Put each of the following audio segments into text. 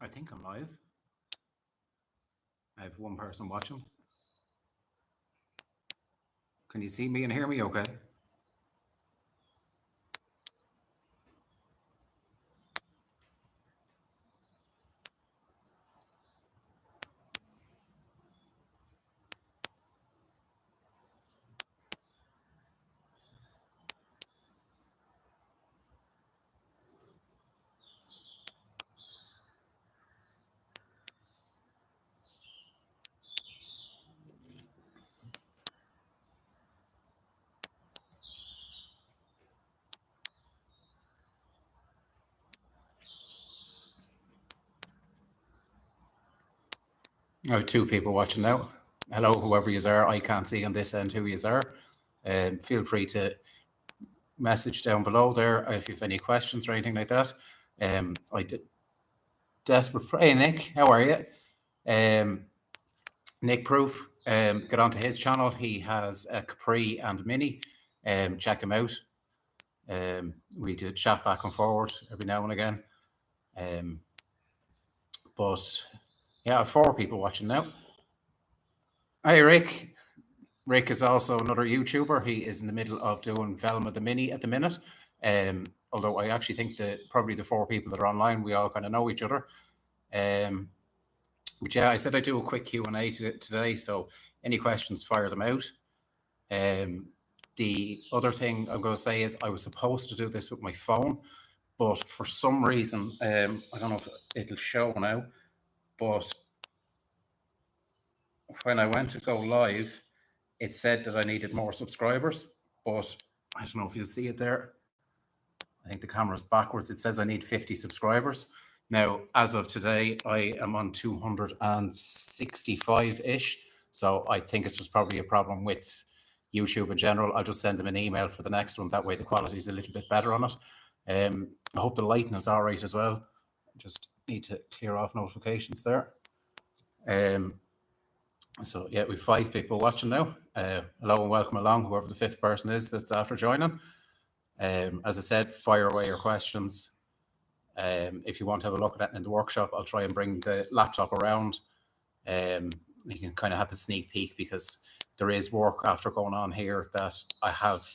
I think I'm live. I have one person watching. Can you see me and hear me okay? I have two people watching now. Hello, whoever you are. I can't see on this end who you are. Feel free to message down below there if you have any questions or anything like that. I did desperate. Hey, Nick, how are you? Nick Proof, get onto his channel. He has a Capri and Mini. Check him out. We do chat back and forward every now and again. But yeah, I have 4 people watching now. Hi, Rick. Rick is also another YouTuber. He is in the middle of doing Velma the Mini at the minute. Although I actually think that probably the 4 people that are online, we all kind of know each other. But yeah, I said I'd do a quick Q&A today, so any questions, fire them out. The other thing I'm going to say is I was supposed to do this with my phone, but for some reason, I don't know if it'll show now, but when I went to go live, it said that I needed more subscribers, but I don't know if you'll see it there. I think the camera's backwards. It says I need 50 subscribers. Now, as of today, I am on 265-ish. So I think it's just probably a problem with YouTube in general. I'll just send them an email for the next one. That way the quality is a little bit better on it. I hope the lighting is all right as well. Just need to clear off notifications there. So yeah, we've 5 people watching now. Hello and welcome along, whoever the 5th person is that's after joining. As I said, fire away your questions. If you want to have a look at it in the workshop, I'll try and bring the laptop around. You can kind of have a sneak peek because there is work after going on here that I have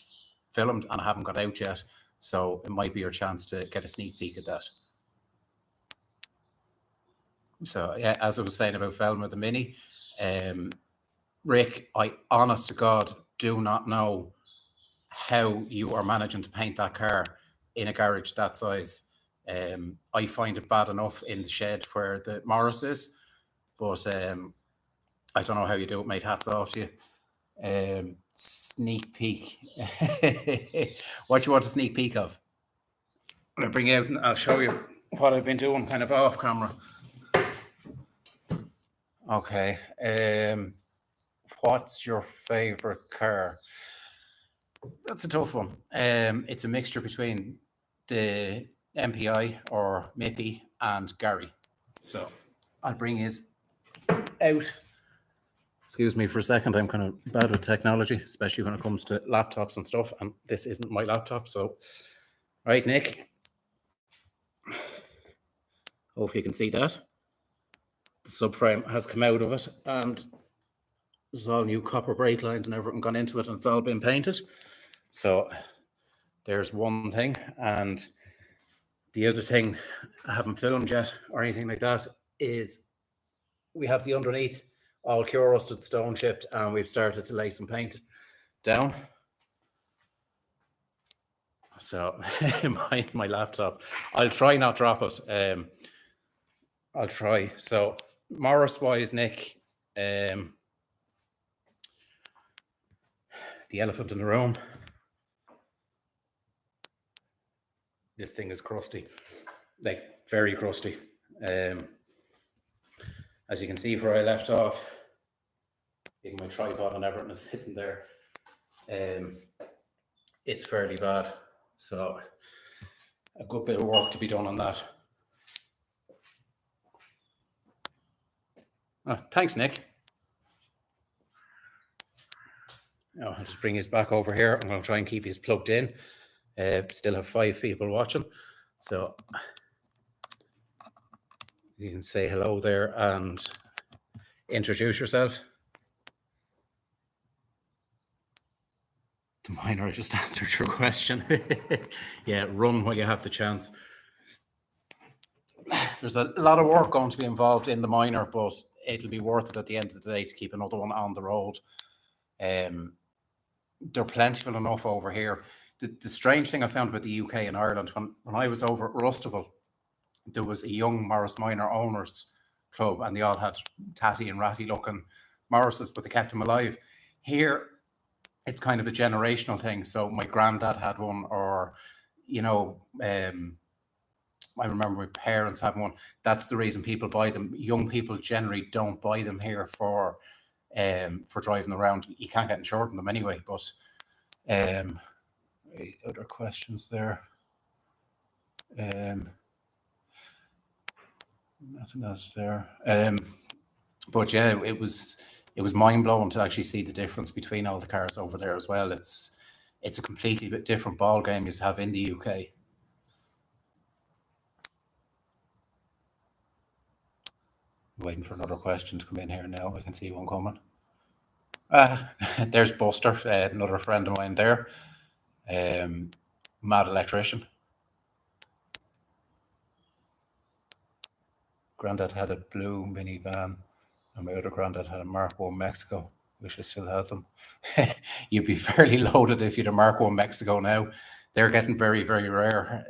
filmed and I haven't got out yet. So it might be your chance to get a sneak peek at that. So yeah, as I was saying about Velma the Mini, Rick, I honest to God do not know how you are managing to paint that car in a garage that size. I find it bad enough in the shed where the Morris is, but I don't know how you do it, mate. Hats off to you. Sneak peek. What do you want a sneak peek of? I'll bring it out and I'll show you what I've been doing kind of off camera. Okay. What's your favorite car? That's a tough one. It's a mixture between the MPI or Mippy and Gary. So I'll bring his out. Excuse me for a second. I'm kind of bad with technology, especially when it comes to laptops and stuff. And this isn't my laptop. So, right, Nick. Hopefully you can see that. The subframe has come out of it and there's all new copper brake lines and everything gone into it and it's all been painted. So there's one thing. And the other thing I haven't filmed yet or anything like that is we have the underneath all cure rusted, stone chipped, and we've started to lay some paint down. So my laptop, I'll try not drop it. I'll try. So Morris wise, Nick, the elephant in the room. This thing is crusty, like very crusty. As you can see where I left off, even my tripod and everything is sitting there. It's fairly bad. So a good bit of work to be done on that. Oh, thanks, Nick. Oh, I'll just bring his back over here. I'm going to try and keep his plugged in. Still have 5 people watching. So You can say hello there and introduce yourself. The miner just answered your question. Yeah, run while you have the chance. There's a lot of work going to be involved in the miner, but it'll be worth it at the end of the day to keep another one on the road. They're plentiful enough over here. The strange thing I found about the UK and Ireland, when I was over at Rustival, there was a young Morris Minor owners club, and they all had tatty and ratty looking Morrises, but they kept them alive. Here, it's kind of a generational thing. So my granddad had one, or, you know, I remember my parents having one. That's the reason people buy them. Young people generally don't buy them here for driving around. You can't get insured in them anyway. But other questions there? Nothing else there. But yeah, it was mind blowing to actually see the difference between all the cars over there as well. It's a completely different ball game you have in the UK. Waiting for another question to come in here now. I can see one coming. There's Buster, another friend of mine there. Mad electrician. Granddad had a blue minivan, and my other granddad had a Mark 1 Mexico. Wish I still had them. You'd be fairly loaded if you'd a Mark 1 Mexico now. They're getting very, very rare.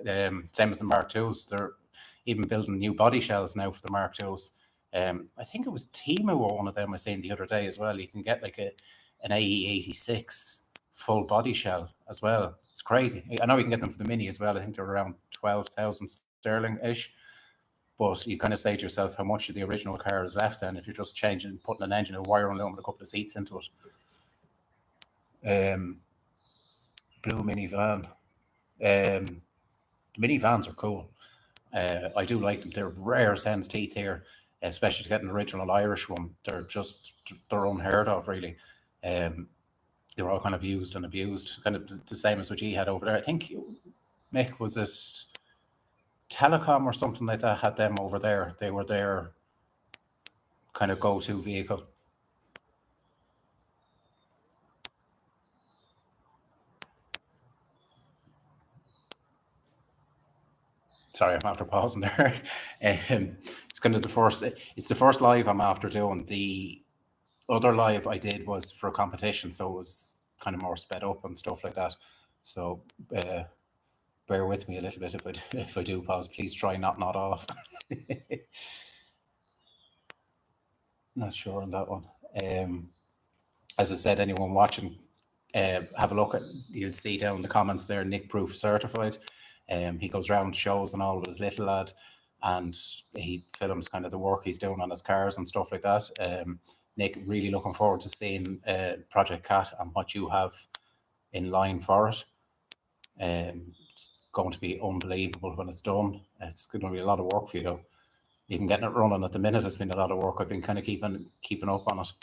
Same as the Mark 2s. They're even building new body shells now for the Mark 2s. I think it was Temu or one of them I seen the other day as well. You can get like an AE86 full body shell as well. It's crazy. I know you can get them for the Mini as well. I think they're around 12,000 sterling-ish. But you kind of say to yourself, how much of the original car is left then if you're just changing, putting an engine, a wire loom, and a couple of seats into it. Blue minivan. The minivans are cool. I do like them. They're rare sense teeth here, especially to get an original Irish one. They're unheard of, really. They're all kind of used and abused, kind of the same as what you had over there. I think, Mick, was it Telecom or something like that had them over there? They were their kind of go-to vehicle. Sorry, I'm after pausing there. It's kind of it's the first live I'm after doing. The other live I did was for a competition, so it was kind of more sped up and stuff like that. So bear with me a little bit if I do pause. Please try not off. Not sure on that one. As I said, anyone watching, have a look at, you'll see down in the comments there, Nick Proof certified. He goes around shows and all with his little lad, and he films kind of the work he's doing on his cars and stuff like that. Nick, really looking forward to seeing Project Cat and what you have in line for it. It's going to be unbelievable when it's done. It's going to be a lot of work for you, though. Even getting it running at the minute has been a lot of work. I've been kind of keeping up on it.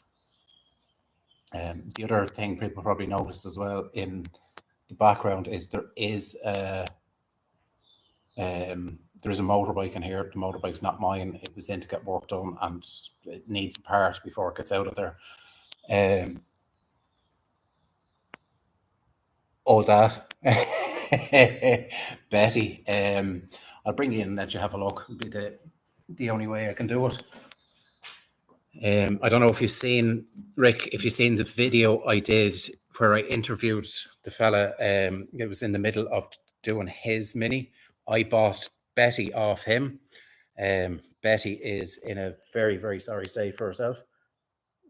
The other thing people probably noticed as well in the background is there is a motorbike in here. The motorbike's not mine. It was in to get work done, and it needs a part before it gets out of there. That Betty. I'll bring you in and let you have a look. It'll be the only way I can do it. I don't know if you've seen, Rick, if you've seen the video I did where I interviewed the fella. It was in the middle of doing his Mini. I bought Betty off him. Betty is in a very, very sorry state for herself,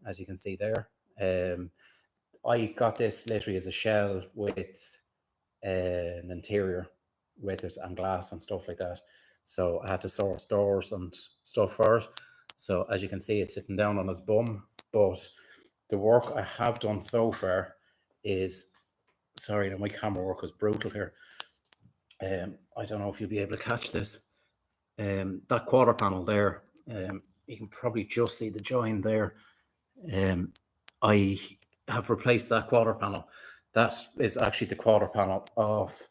as you can see there. I got this literally as a shell with an interior with it and glass and stuff like that. So I had to source doors and stuff for it. So as you can see, it's sitting down on its bum. But the work I have done so far is, sorry, my camera work was brutal here. I don't know if you'll be able to catch this. That quarter panel there, you can probably just see the join there. I have replaced that quarter panel. That is actually the quarter panel of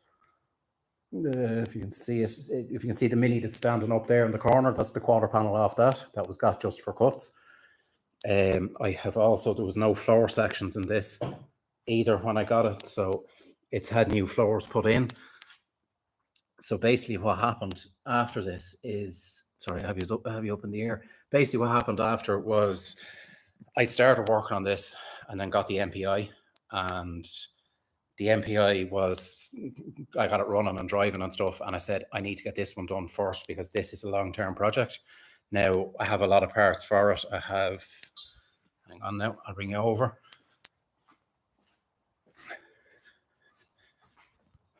if you can see it, if you can see the Mini that's standing up there in the corner, that's the quarter panel off that. That was got just for cuts. I have also, there was no floor sections in this either when I got it, so it's had new floors put in. So basically what happened after this is, sorry, I have you up in the air. Basically what happened after was I'd started working on this and then got the MPI, and the MPI was, I got it running and driving and stuff, and I said, I need to get this one done first because this is a long-term project. Now, I have a lot of parts for it. I have, hang on now, I'll bring you over.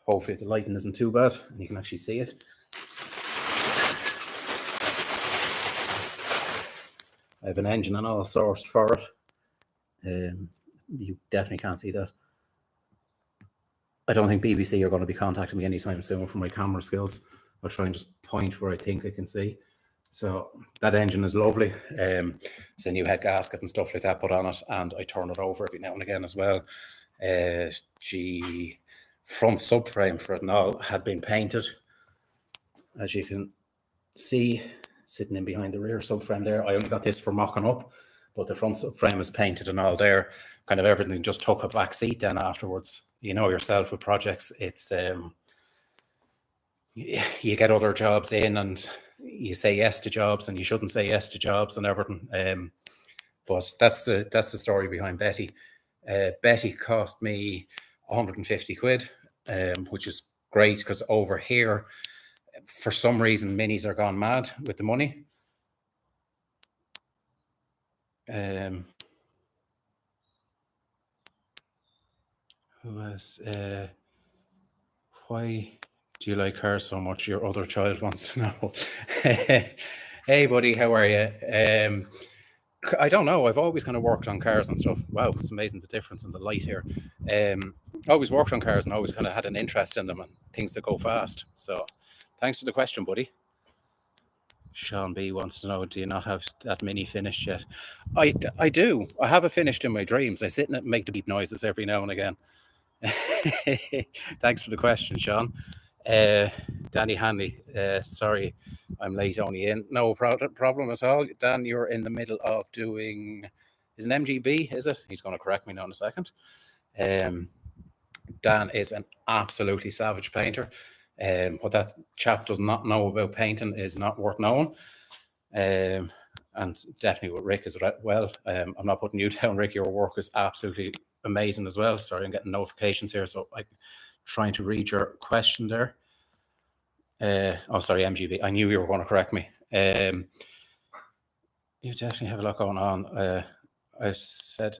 Hopefully the lighting isn't too bad and you can actually see it. I have an engine and all sourced for it. You definitely can't see that. I don't think BBC are going to be contacting me anytime soon for my camera skills. I'll try and just point where I think I can see. So that engine is lovely. It's a new head gasket and stuff like that put on it, and I turn it over every now and again as well. The front subframe for it now had been painted, as you can see, sitting in behind the rear subframe there. I only got this for mocking up, but the front subframe is painted and all there. Kind of everything just took a back seat then afterwards. You know yourself with projects, it's you get other jobs in and you say yes to jobs and you shouldn't say yes to jobs and everything. But that's the story behind Betty. Betty cost me 150 quid, which is great because over here, for some reason, Minis are gone mad with the money. Who else? Why do you like her so much? Your other child wants to know. Hey, buddy, how are you? I don't know. I've always kind of worked on cars and stuff. Wow, it's amazing the difference in the light here. I always worked on cars and always kind of had an interest in them and things that go fast. So thanks for the question, buddy. Sean B wants to know, do you not have that Mini finished yet? I do. I have it finished in my dreams. I sit and make the beep noises every now and again. Thanks for the question, Sean. Danny Hanley, sorry, I'm late only in. No problem at all. Dan, you're in the middle of doing, is an MGB, is it? He's going to correct me now in a second. Dan is an absolutely savage painter. What that chap does not know about painting is not worth knowing. And definitely with Rick as well. I'm not putting you down, Rick. Your work is absolutely amazing as well. Sorry, I'm getting notifications here, so I'm trying to read your question there. Oh, sorry, MGB. I knew you were going to correct me. You definitely have a lot going on. I've said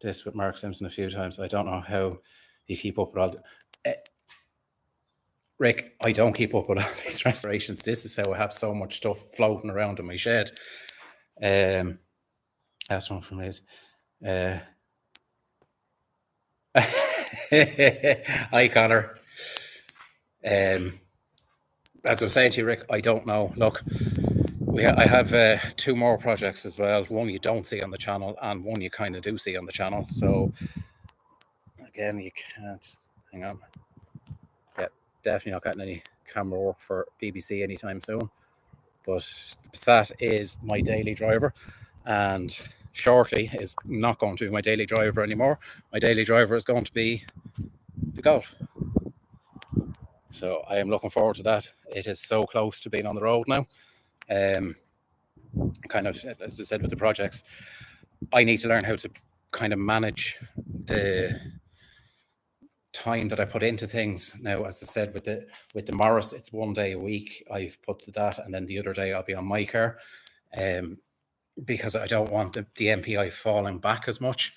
this with Mark Simpson a few times. I don't know how you keep up with all Rick, I don't keep up with all these restorations. This is how I have so much stuff floating around in my shed. That's one from Liz. Hi, Connor. As I was saying to you, Rick, I don't know. Look, I have 2 more projects as well. One you don't see on the channel and one you kind of do see on the channel. So again, you can't, hang on. Yeah, definitely not getting any camera work for BBC anytime soon. But Passat is my daily driver, and shortly is not going to be my daily driver anymore. My daily driver is going to be the Golf. So I am looking forward to that. It is so close to being on the road now. Kind of, as I said, with the projects, I need to learn how to kind of manage the time that I put into things. Now, as I said, with the Morris, it's 1 day a week I've put to that, and then the other day I'll be on my car, because I don't want the MPI falling back as much.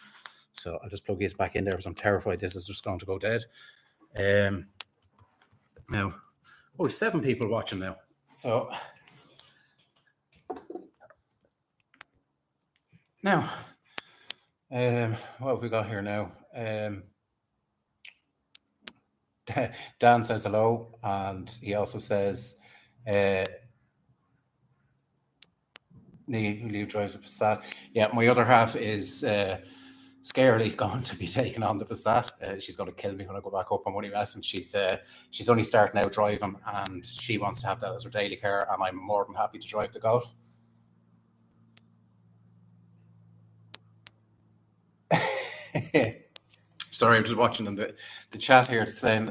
So I'll just plug this back in there because I'm terrified this is just going to go dead. Now, oh, 7 people watching now. So now, what have we got here now? Dan says hello, and he also says, will you drive the Passat? Yeah, my other half is scarily going to be taking on the Passat. She's going to kill me when I go back up on Money Mess, and she's only starting out driving, and she wants to have that as her daily car, and I'm more than happy to drive the Golf. Sorry, I'm just watching in the chat here saying,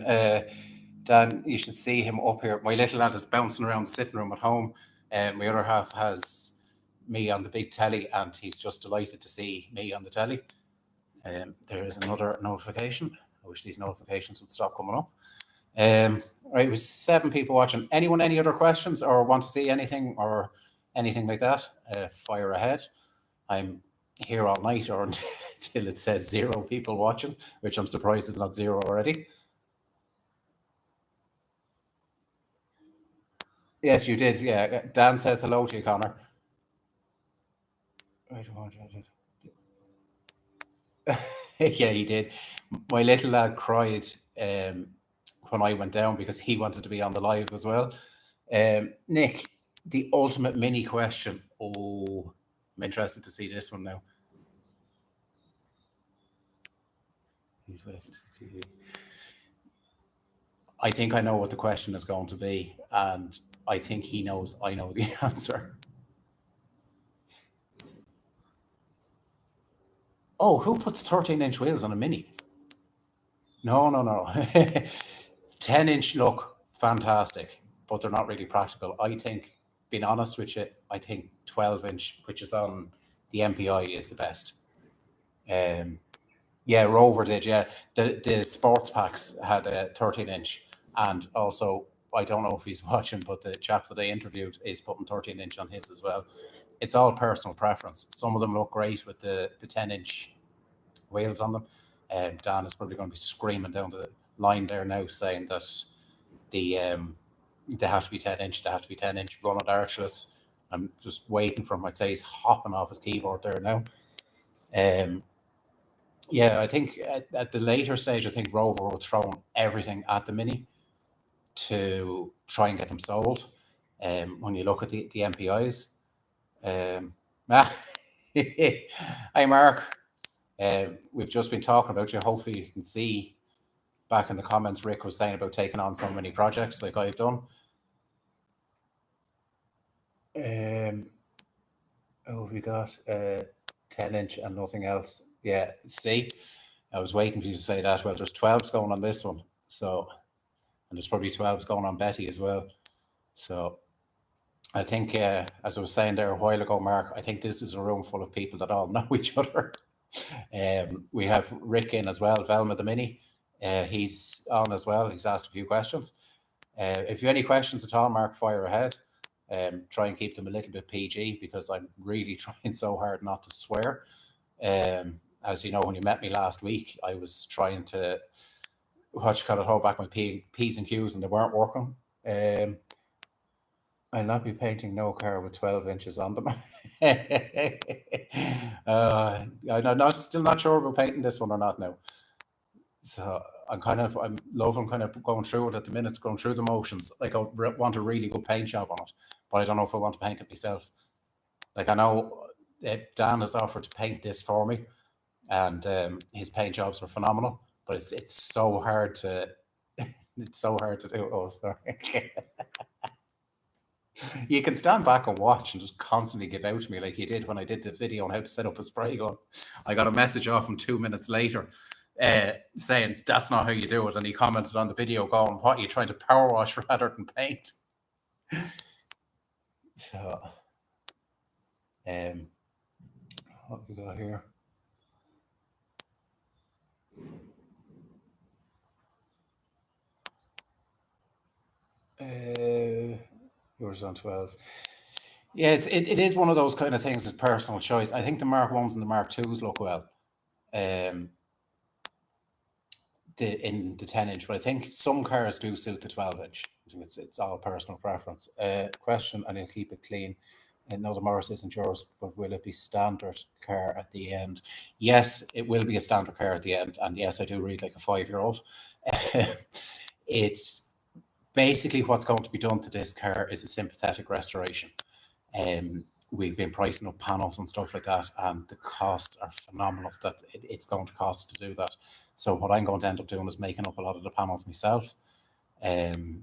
Dan, you should see him up here. My little lad is bouncing around the sitting room at home, and my other half has me on the big telly, and he's just delighted to see me on the telly. There is another notification. I wish these notifications would stop coming up. Right, it was 7 people watching. Anyone, any other questions or want to see anything or anything like that? Fire ahead. I'm here all night or until it says 0 people watching, which I'm surprised is not 0 already. Yes, you did. Yeah, Dan says hello to you, Connor. Yeah, he did. My little lad cried when I went down because he wanted to be on the live as well. Nick, the ultimate mini question. Oh, I'm interested to see this one now. I think I know what the question is going to be, and I think he knows I know the answer. Oh, who puts 13-inch wheels on a Mini? No. 10-inch look fantastic, but they're not really practical. I think, being honest with you, I think 12-inch, which is on the MPI, is the best. Yeah, Rover did. Yeah, the sports packs had a 13-inch, and also I don't know if he's watching, but the chap that I interviewed is putting 13-inch on his as well. It's all personal preference. Some of them look great with the 10-inch wheels on them. Dan is probably going to be screaming down the line there now, saying that they have to be 10-inch. They have to be 10-inch, run it archless. I'm just waiting for him. I'd say he's hopping off his keyboard there now. Yeah, I think at the later stage, I think Rover were throwing everything at the Mini to try and get them sold. When you look at the MPIs, hi Mark. We've just been talking about you. Hopefully you can see back in the comments Rick was saying about taking on so many projects like I've done. We got 10-inch and nothing else. Yeah, see, I was waiting for you to say that. Well, there's 12s going on this one, so, and there's probably 12s going on Betty as well. So I think, as I was saying there a while ago, Mark, I think this is a room full of people that all know each other. We have Rick in as well, Velma the Mini. He's on as well. He's asked a few questions. If you have any questions at all, Mark, fire ahead. Try and keep them a little bit PG because I'm really trying so hard not to swear. As you know, when you met me last week, I was trying to hold back my P's and Q's, and they weren't working. I'll not be painting no car with 12 inches on them. I'm still not sure about painting this one or not now. So I'm loving kind of going through it at the minute, going through the motions. Like I want a really good paint job on it, but I don't know if I want to paint it myself. Like I know Dan has offered to paint this for me, and his paint jobs were phenomenal. But it's so hard to it's so hard to do. Oh, sorry. You can stand back and watch and just constantly give out to me like you did when I did the video on how to set up a spray gun. I got a message off him 2 minutes later saying that's not how you do it, and he commented on the video going, what, are you trying to power wash rather than paint? So what have we got here? Yours on 12. Yeah, it is one of those kind of things. It's personal choice. I think the Mark 1s and the Mark 2s look well in the 10-inch, but I think some cars do suit the 12-inch. I think it's all personal preference. Question, and I'll keep it clean. No, the Morris isn't yours, but will it be standard car at the end? Yes, it will be a standard car at the end, and yes, I do read like a 5-year-old. It's basically what's going to be done to this car is a sympathetic restoration. we've been pricing up panels and stuff like that, and the costs are phenomenal that it's going to cost to do that. So what I'm going to end up doing is making up a lot of the panels myself. It's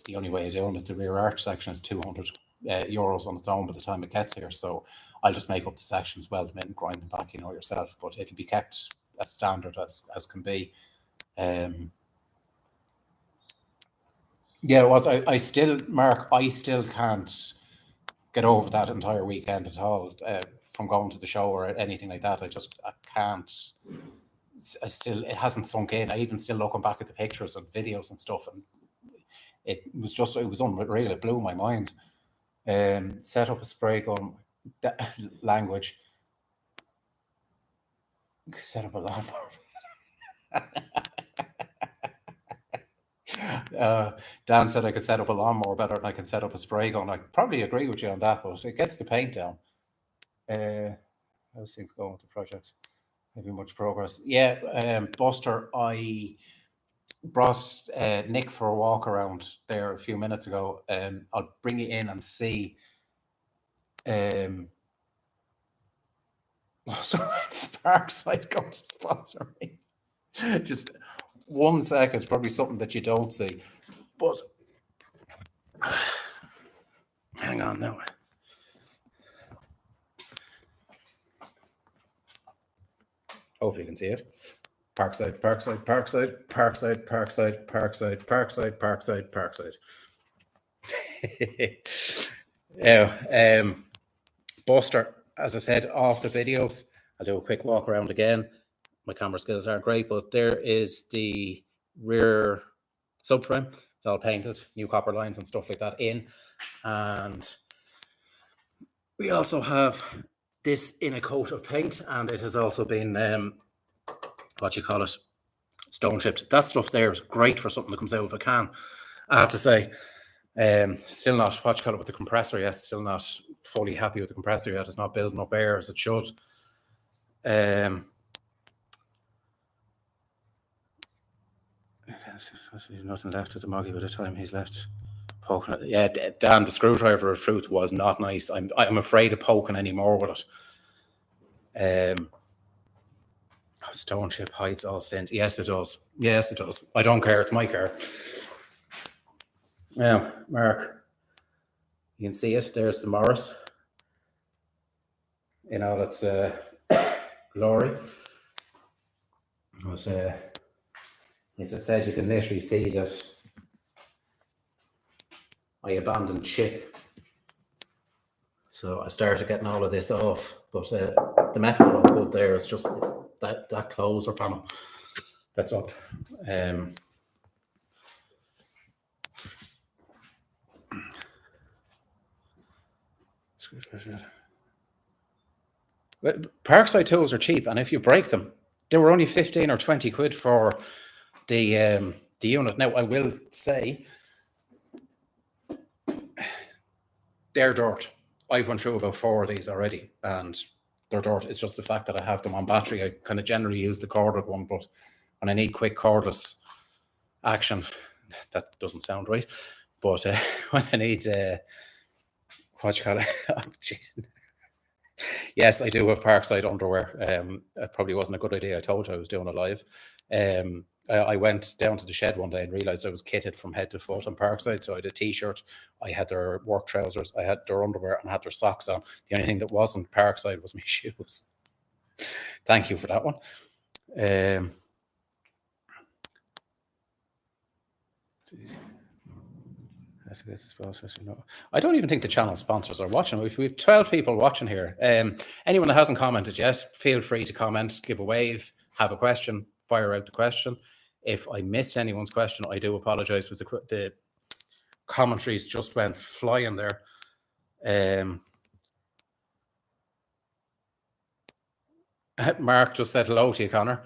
the only way of doing it. The rear arch section is 200 euros on its own by the time it gets here. So I'll just make up the sections, weld them in, and grind them back, yourself. But it'll be kept as standard as can be. Yeah, it was. I still, Mark, I still can't get over that entire weekend at all, from going to the show or anything like that. I can't. It hasn't sunk in. I even still looking back at the pictures and videos and stuff, and it was unreal. It blew my mind. Set up a spray gun, language. Set up a lawnmower. Dan said I could set up a lawnmower better than I can set up a spray gun. I probably agree with you on that, but it gets the paint down. How's things going with the project? Maybe much progress. Yeah, Buster, I brought Nick for a walk around there a few minutes ago. I'll bring you in and see. So Sparkside going to sponsor me. Just 1 second, probably something that you don't see, but hang on now. Hopefully you can see it. Parkside, Parkside, Parkside, Parkside, Parkside, Parkside, Parkside, Parkside, Parkside. Yeah, Buster, as I said, off the videos, I'll do a quick walk around again. My camera skills aren't great, but there is the rear subframe. It's all painted, new copper lines and stuff like that in. And we also have this in a coat of paint, and it has also been, stone chipped. That stuff there is great for something that comes out of a can, I have to say. Still not, with the compressor yet, still not fully happy with the compressor yet. It's not building up air as it should. There's nothing left of the Moggy by the time he's left poking it. Yeah, Dan, the screwdriver of truth was not nice. I'm afraid of poking any more with it. Stone chip hides all sins. Yes, it does. Yes, it does. I don't care. It's my car. Now, Mark, you can see it. There's the Morris in all its glory. But, as I said, you can literally see that I abandoned chip. So I started getting all of this off, but the metal's all good there. It's just that closer panel that's up. Parkside tools are cheap, and if you break them, they were only 15 or 20 quid for the unit. Now, I will say, they're dirt. I've run through about 4 of these already, and they're dirt. It's just the fact that I have them on battery. I kind of generally use the corded one, but when I need quick cordless action, that doesn't sound right, but when I need, oh, geez. Yes, I do have Parkside underwear. It probably wasn't a good idea. I told you I was doing it live. I went down to the shed one day and realised I was kitted from head to foot on Parkside. So I had a T-shirt, I had their work trousers, I had their underwear, and I had their socks on. The only thing that wasn't Parkside was my shoes. Thank you for that one. I don't even think the channel sponsors are watching. We have 12 people watching here. Anyone that hasn't commented yet, feel free to comment, give a wave, have a question, fire out the question. If I missed anyone's question, I do apologise, because the commentaries just went flying there. Mark just said hello to you, Connor.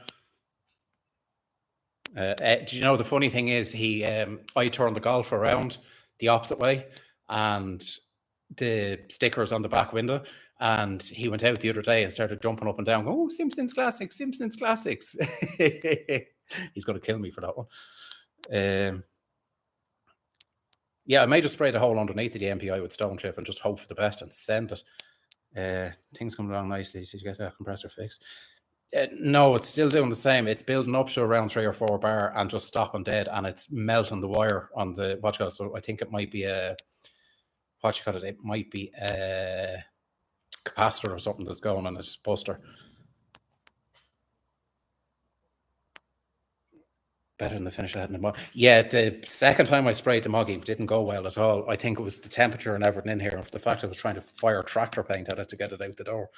Do you know the funny thing is, I turned the Golf around the opposite way, and the sticker's on the back window, and he went out the other day and started jumping up and down, going, "Oh, Simpsons Classics, Simpsons Classics." He's going to kill me for that one. Yeah, I may just spray the hole underneath of the MPI with stone chip and just hope for the best and send it. Things coming along nicely. Did you get that compressor fixed? No, it's still doing the same. It's building up to around 3 or 4 bar and just stopping dead, and it's melting the wire on the watch. So I think it might be a It might be a capacitor or something that's going on its buster. Better than the finish I had in the mug. Yeah, the second time I sprayed the muggy didn't go well at all. I think it was the temperature and everything in here, and the fact I was trying to fire tractor paint at it to get it out the door.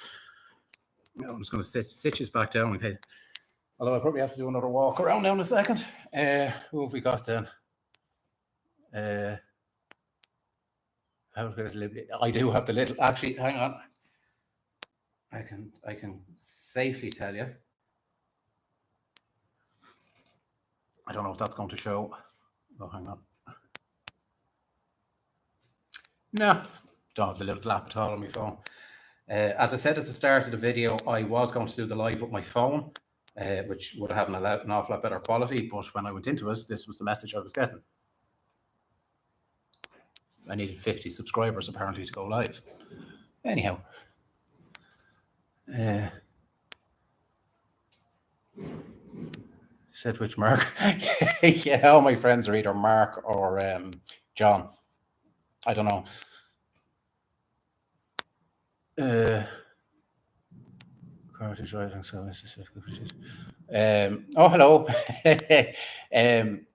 I'm just going to sit this back down in case. Although I probably have to do another walk around now in a second. Who have we got then? I do have the little. Actually, hang on. I can safely tell you. I don't know if that's going to show. Oh, hang on. No, don't have the little app at all on my phone. As I said at the start of the video, I was going to do the live with my phone, which would have an awful lot better quality. But when I went into it, this was the message I was getting. I needed 50 subscribers apparently to go live. Anyhow. Said which Mark? Yeah, all my friends are either Mark or John. I don't know. Driving, so oh, hello.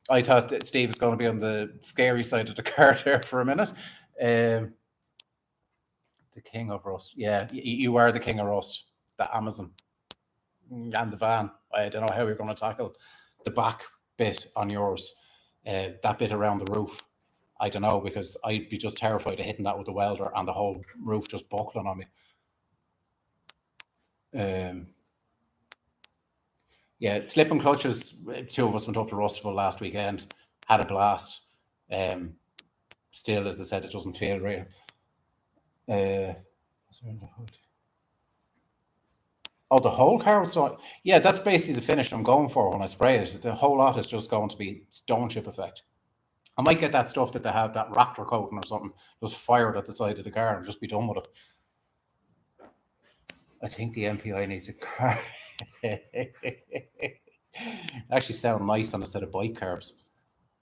I thought that Steve was going to be on the scary side of the car there for a minute. The king of rust. Yeah, you are the king of rust. The Amazon and the van. I don't know how you're going to tackle the back bit on yours. That bit around the roof. I don't know, because I'd be just terrified of hitting that with the welder and the whole roof just buckling on me. Yeah, slipping clutches. 2 of us went up to Russellville last weekend, had a blast. Still, as I said, it doesn't feel real. Oh, the whole car. So yeah, that's basically the finish I'm going for when I spray it. The whole lot is just going to be stone chip effect. I might get that stuff that they have, that Raptor coating or something, just fired at the side of the car and just be done with it. I think the MPI needs a car. Actually sound nice on a set of bike carbs.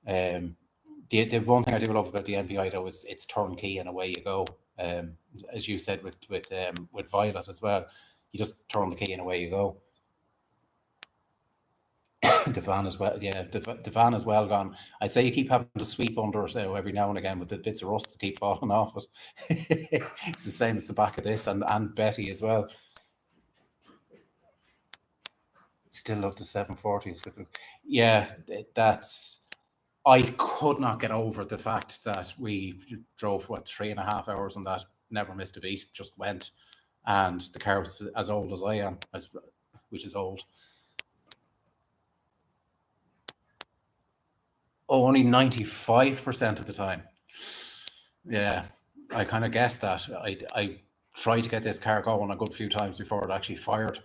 The one thing I do love about the MPI though is it's turnkey and away you go. As you said with Violet as well, you just turn the key and away you go. The van as well, yeah. The van as well gone. I'd say you keep having to sweep under it every now and again with the bits of rust that keep falling off it. It's the same as the back of this and Betty as well. Still love the 740s. Yeah, that's. I could not get over the fact that we drove 3.5 hours and that never missed a beat, just went, and the car was as old as I am, which is old. Oh, only 95% of the time. Yeah, I kind of guessed that. I tried to get this car going a good few times before it actually fired,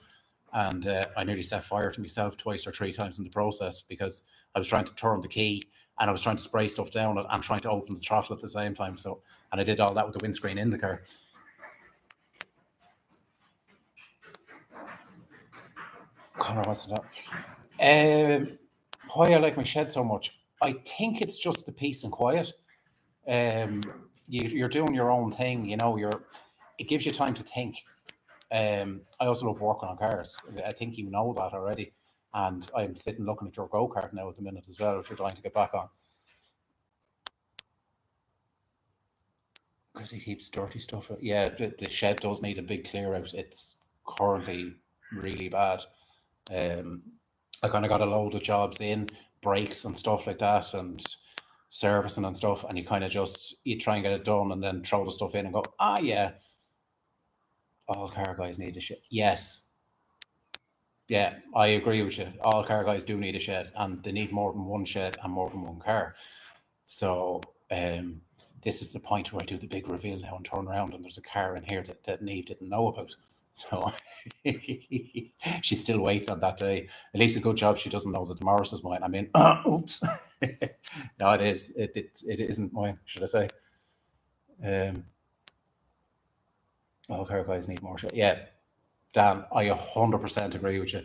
and I nearly set fire to myself 2 or 3 times in the process because I was trying to turn the key and I was trying to spray stuff down and trying to open the throttle at the same time. So, and I did all that with the windscreen in the car. Conor wants to know why I like my shed so much. I think it's just the peace and quiet. You're doing your own thing, you know. It gives you time to think. I also love working on cars. I think you know that already. And I'm sitting looking at your go-kart now at the minute as well, if you're trying to get back on. Because he keeps dirty stuff. Yeah, the shed does need a big clear out. It's currently really bad. I kind of got a load of jobs in, brakes and stuff like that, and servicing and stuff, and you kind of you try and get it done and then throw the stuff in and go, yeah, all car guys need a shed. Yes. Yeah, I agree with you. All car guys do need a shed, and they need more than one shed and more than one car. So this is the point where I do the big reveal now and turn around, and there's a car in here that Niamh didn't know about. So she's still waiting on that day. At least a good job she doesn't know that the Morris is mine. I mean, oops. No, it is. It isn't mine, should I say. Okay, guys need more shit. Yeah, Dan, I 100% agree with you.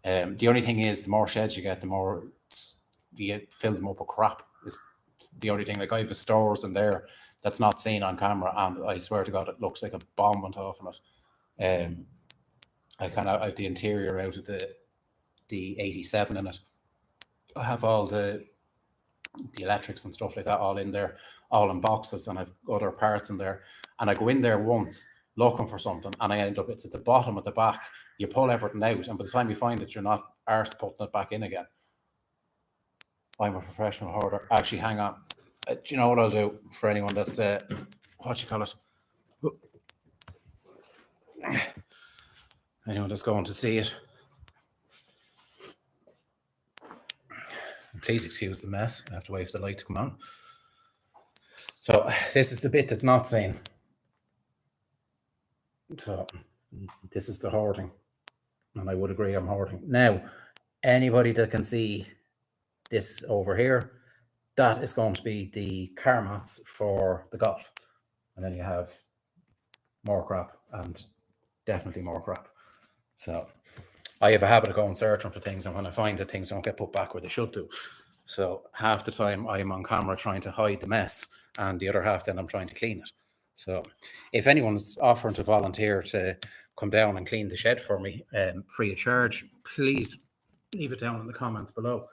The only thing is, the more sheds you get, the more you fill them up with crap. Is the only thing. Like, I have stores in there that's not seen on camera, and I swear to God, it looks like a bomb went off on it. I have the interior out of the 87 in it. I have all the electrics and stuff like that all in there, all in boxes, and I've other parts in there. And I go in there once looking for something, and I end up, it's at the bottom of the back. You pull everything out, and by the time you find it, you're not arsed putting it back in again. I'm a professional hoarder. Actually, hang on. Do you know what I'll do for anyone that's what you call it? Anyone that's going to see it. Please excuse the mess. I have to wait for the light to come on. So this is the bit that's not seen. So this is the hoarding. And I would agree I'm hoarding. Now, anybody that can see this over here, that is going to be the car mats for the golf. And then you have more crap, and definitely more crap. So I have a habit of going searching for things, and when I find that things don't get put back where they should do. So half the time I'm on camera trying to hide the mess, and the other half then I'm trying to clean it. So if anyone's offering to volunteer to come down and clean the shed for me free of charge, please leave it down in the comments below.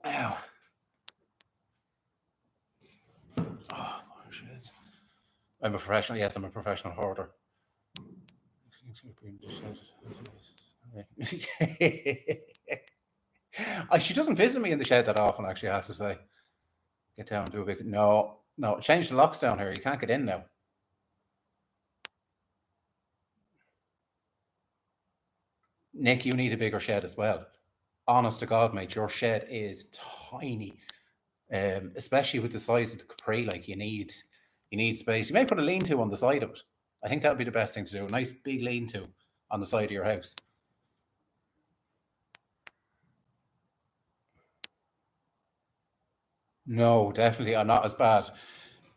Ow. Oh, shit. I'm a professional. Yes, I'm a professional hoarder. She doesn't visit me in the shed that often, actually, I have to say. Get down and do a big... No, change the locks down here. You can't get in now. Nick, you need a bigger shed as well. Honest to God, mate, your shed is tiny. Especially with the size of the Capri, like you need space. You may put a lean-to on the side of it. I think that would be the best thing to do. A nice big lean-to on the side of your house. No, definitely. I'm not as bad.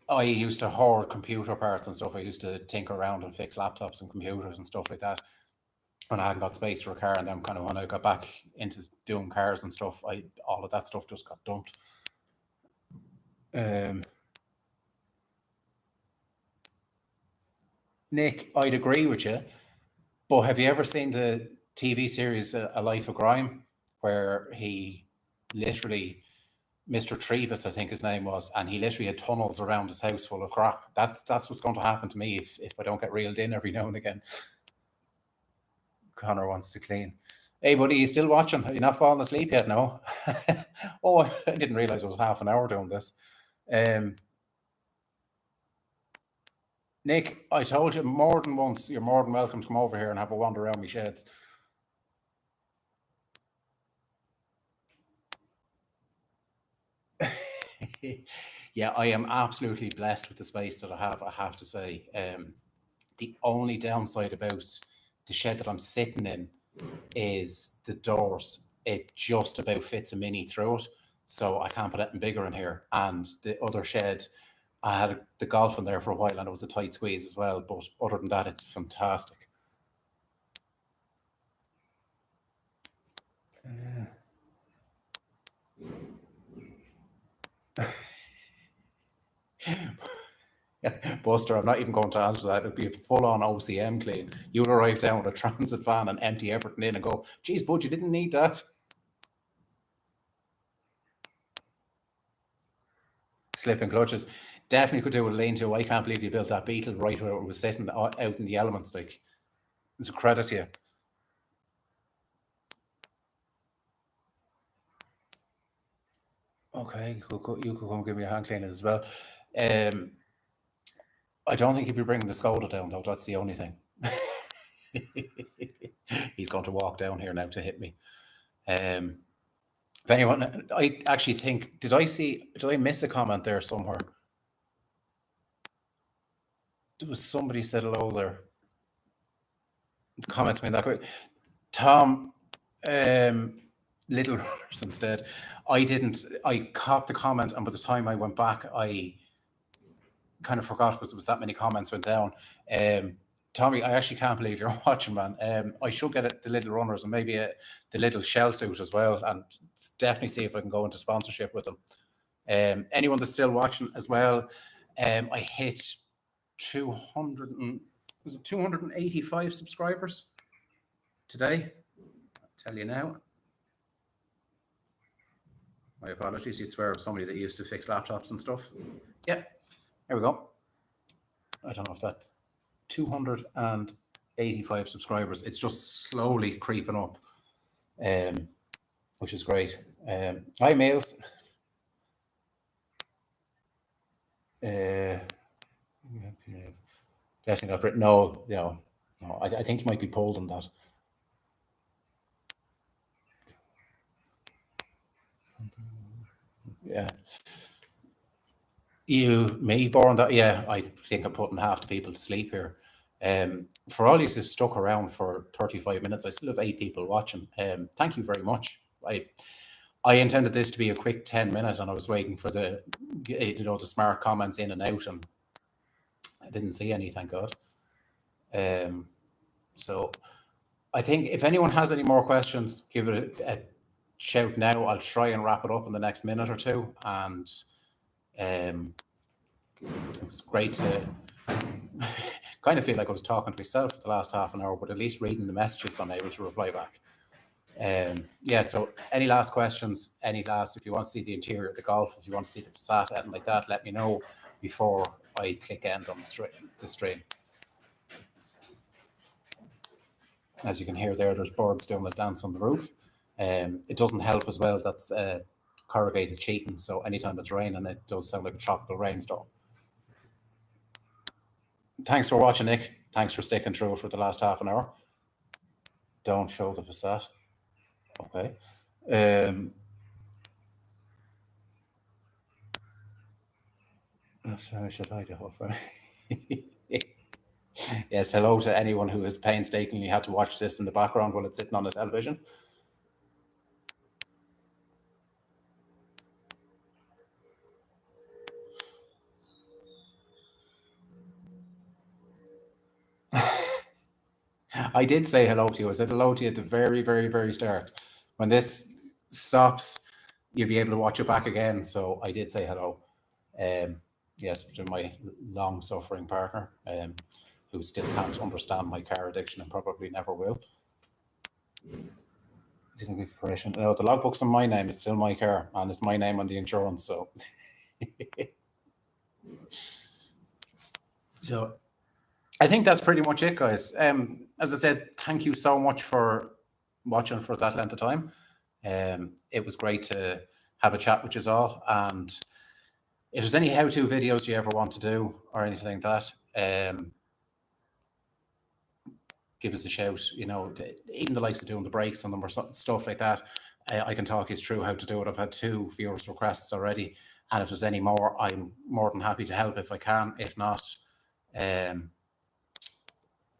I used to hoard computer parts and stuff. I used to tinker around and fix laptops and computers and stuff like that. When I hadn't got space for a car, and then kind of when I got back into doing cars and stuff, all of that stuff just got dumped. Nick, I'd agree with you, but have you ever seen the TV series A Life of Crime, where he literally, Mr. Trebus, I think his name was, and he literally had tunnels around his house full of crap. That's what's going to happen to me if I don't get reeled in every now and again. Connor wants to clean. Hey, buddy, you still watching? Are you not falling asleep yet? No. Oh, I didn't realize it was half an hour doing this. Nick, I told you more than once, you're more than welcome to come over here and have a wander around my sheds. Yeah, I am absolutely blessed with the space that I have to say. The only downside about the shed that I'm sitting in is the doors. It just about fits a mini through it, so I can't put anything bigger in here. And the other shed, I had the golf in there for a while, and it was a tight squeeze as well. But other than that, it's fantastic. Buster, I'm not even going to answer that. It'd be a full-on OCM clean. You'll arrive down with a transit van and empty everything in and go, geez, bud, you didn't need that. Slipping clutches. Definitely could do a lean-to. I can't believe you built that Beetle right where it was sitting out in the elements. Like, it's a credit to you. Okay, you could come give me a hand cleaning as well. I don't think he'd be bringing the Skoda down, though. That's the only thing. He's going to walk down here now to hit me. If anyone, I actually think, did I miss a comment there somewhere? There was somebody said hello there. comments made that quick. Tom, Little Runners instead. I caught the comment, and by the time I went back, I kind of forgot because there was that many comments went down. Tommy, I actually can't believe you're watching, man. I should get the Little Runners and maybe the Little Shell suit as well, and definitely see if I can go into sponsorship with them. Anyone that's still watching as well, I hit 285 subscribers today. I'll tell you now. My apologies. You'd swear of somebody that used to fix laptops and stuff. Yeah, there we go. I don't know if that's 285 subscribers. It's just slowly creeping up, which is great. Hi, Mails. Definitely not written. No, I think you might be pulled on that. Yeah. Me, born that? Yeah, I think I'm putting half the people to sleep here. For all you who've stuck around for 35 minutes, I still have 8 people watching. Thank you very much. I intended this to be a quick 10 minutes, and I was waiting for the smart comments in and out, and I didn't see any, thank God. So I think if anyone has any more questions, give it a shout now. I'll try and wrap it up in the next minute or two. And it was great to kind of feel like I was talking to myself for the last half an hour, but at least reading the messages, I'm able to reply back. Yeah, so any last questions, if you want to see the interior of the Golf, if you want to see the Passat, anything like that, let me know before I click end on the stream. As you can hear there, there's birds doing a dance on the roof. It doesn't help as well, that's corrugated sheeting, so anytime it's raining, it does sound like a tropical rainstorm. Thanks for watching, Nick. Thanks for sticking through for the last half an hour. Don't show the Passat. Okay. Yes, hello to anyone who has painstakingly had to watch this in the background while it's sitting on the television. I did say hello to you. I said hello to you at the very, very, very start. When this stops, you'll be able to watch it back again. So I did say hello. Yes, to my long-suffering partner, who still can't understand my car addiction and probably never will. No, the logbook's in my name. It's still my car, and it's my name on the insurance. So, so I think that's pretty much it, guys. As I said, thank you so much for watching for that length of time. It was great to have a chat with you all. And if there's any how-to videos you ever want to do or anything like that, give us a shout. Even the likes of doing the breaks on them or stuff like that, I can talk you through how to do it. I've had 2 viewers requests already, and if there's any more, I'm more than happy to help if I can. If not,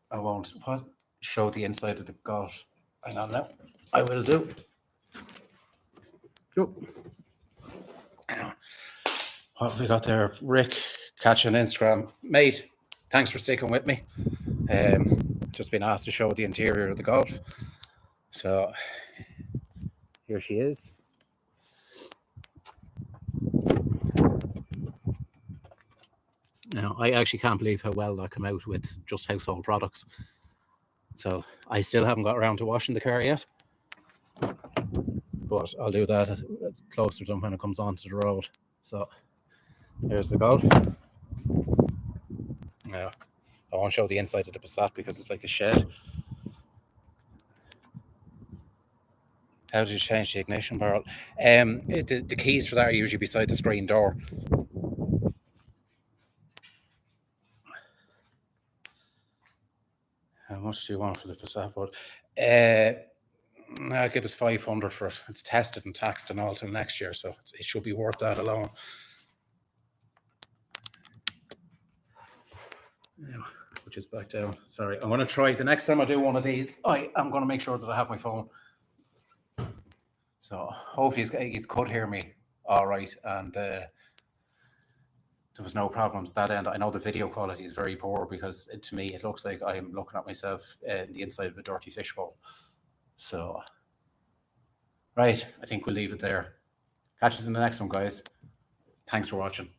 I won't show the inside of the Golf. Hang on now. I will do. What have we got there? Rick, catch on Instagram. Mate, thanks for sticking with me. Just been asked to show the interior of the Golf. So here she is. Now, I actually can't believe how well that came out with just household products. So I still haven't got around to washing the car yet. But I'll do that closer to when it comes onto the road. So there's the Golf. Now, I won't show the inside of the Passat because it's like a shed. How do you change the ignition barrel? The keys for that are usually beside the screen door. How much do you want for the Passat board? I'll give us 500 for it. It's tested and taxed and all till next year, so it should be worth that alone. which is back down. Sorry, I'm going to try. The next time I do one of these, I'm going to make sure that I have my phone. So hopefully he could hear me all right, and there was no problems that end. I know the video quality is very poor because to me it looks like I'm looking at myself in the inside of a dirty fishbowl. So, right, I think we'll leave it there. Catch us in the next one, guys. Thanks for watching.